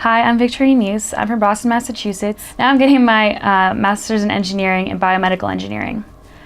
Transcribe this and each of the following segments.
Hi, I'm Victorine Muse. I'm from Boston, Massachusetts. Now I'm getting my master's in engineering and biomedical engineering.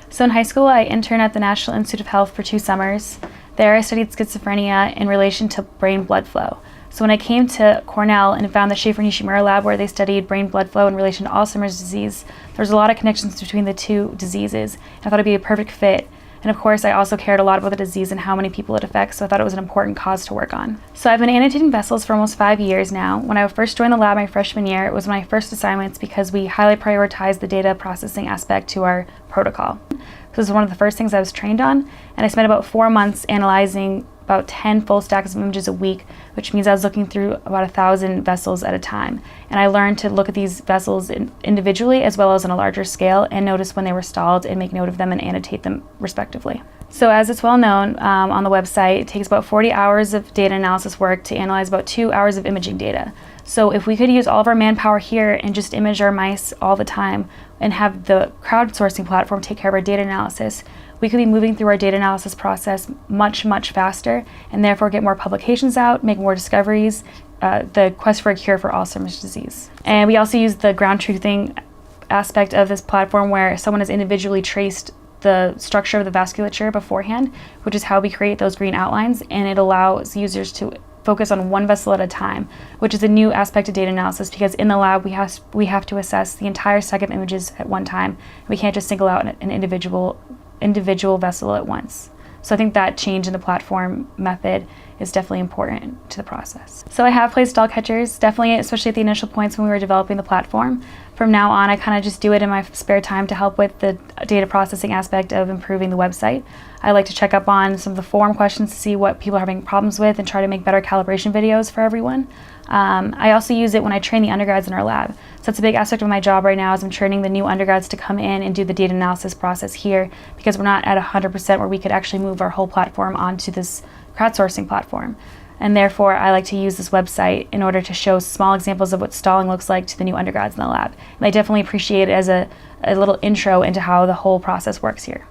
So in high school, I interned at the National Institute of Health for 2 summers. There I studied schizophrenia in relation to brain blood flow. So when I came to Cornell and found the Schaffer-Nishimura Lab where they studied brain blood flow in relation to Alzheimer's disease, there's a lot of connections between the two diseases. I thought it'd be a perfect fit. And of course, I also cared a lot about the disease and how many people it affects, so I thought it was an important cause to work on. So I've been annotating vessels for almost 5 years now. When I first joined the lab my freshman year, it was my first assignments because we highly prioritized the data processing aspect to our protocol. This was one of the first things I was trained on, and I spent about 4 months analyzing about 10 full stacks of images a week, which means I was looking through about 1,000 vessels at a time. And I learned to look at these vessels individually as well as on a larger scale and notice when they were stalled and make note of them and annotate them respectively. So as it's well known on the website, it takes about 40 hours of data analysis work to analyze about 2 hours of imaging data. So if we could use all of our manpower here and just image our mice all the time and have the crowdsourcing platform take care of our data analysis, we could be moving through our data analysis process much faster and therefore get more publications out, make more discoveries, the quest for a cure for Alzheimer's disease. And we also use the ground truthing aspect of this platform where someone has individually traced the structure of the vasculature beforehand, which is how we create those green outlines, and it allows users to focus on one vessel at a time, which is a new aspect of data analysis because in the lab we have to assess the entire stack of images at one time. We can't just single out an individual vessel at once. So I think that change in the platform method is definitely important to the process. So I have placed doll catchers, definitely, especially at the initial points when we were developing the platform. From now on, I kind of just do it in my spare time to help with the data processing aspect of improving the website. I like to check up on some of the forum questions to see what people are having problems with and try to make better calibration videos for everyone. I also use it when I train the undergrads in our lab. So that's a big aspect of my job right now is I'm training the new undergrads to come in and do the data analysis process here because we're not at 100% where we could actually move our whole platform onto this crowdsourcing platform. And therefore, I like to use this website in order to show small examples of what stalling looks like to the new undergrads in the lab. And I definitely appreciate it as a little intro into how the whole process works here.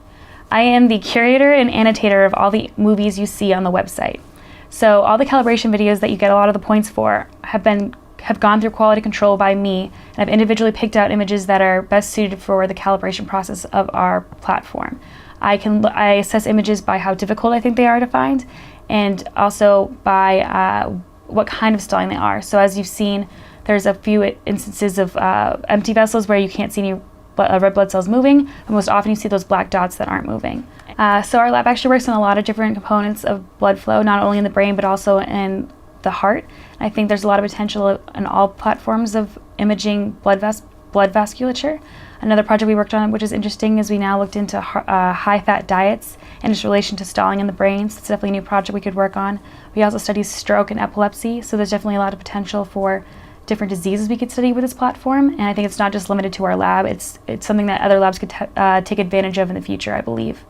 I am the curator and annotator of all the movies you see on the website. So all the calibration videos that you get a lot of the points for have gone through quality control by me, and I've individually picked out images that are best suited for the calibration process of our platform. I assess images by how difficult I think they are to find, and also by what kind of stalling they are. So as you've seen, there's a few instances of empty vessels where you can't see any red blood cells moving, but most often you see those black dots that aren't moving. So our lab actually works on a lot of different components of blood flow, not only in the brain, but also in the heart. I think there's a lot of potential in all platforms of imaging blood vasculature. Another project we worked on, which is interesting, is we now looked into high-fat diets and its relation to stalling in the brain. So it's definitely a new project we could work on. We also study stroke and epilepsy, so there's definitely a lot of potential for different diseases we could study with this platform. And I think it's not just limited to our lab, it's something that other labs could take advantage of in the future, I believe.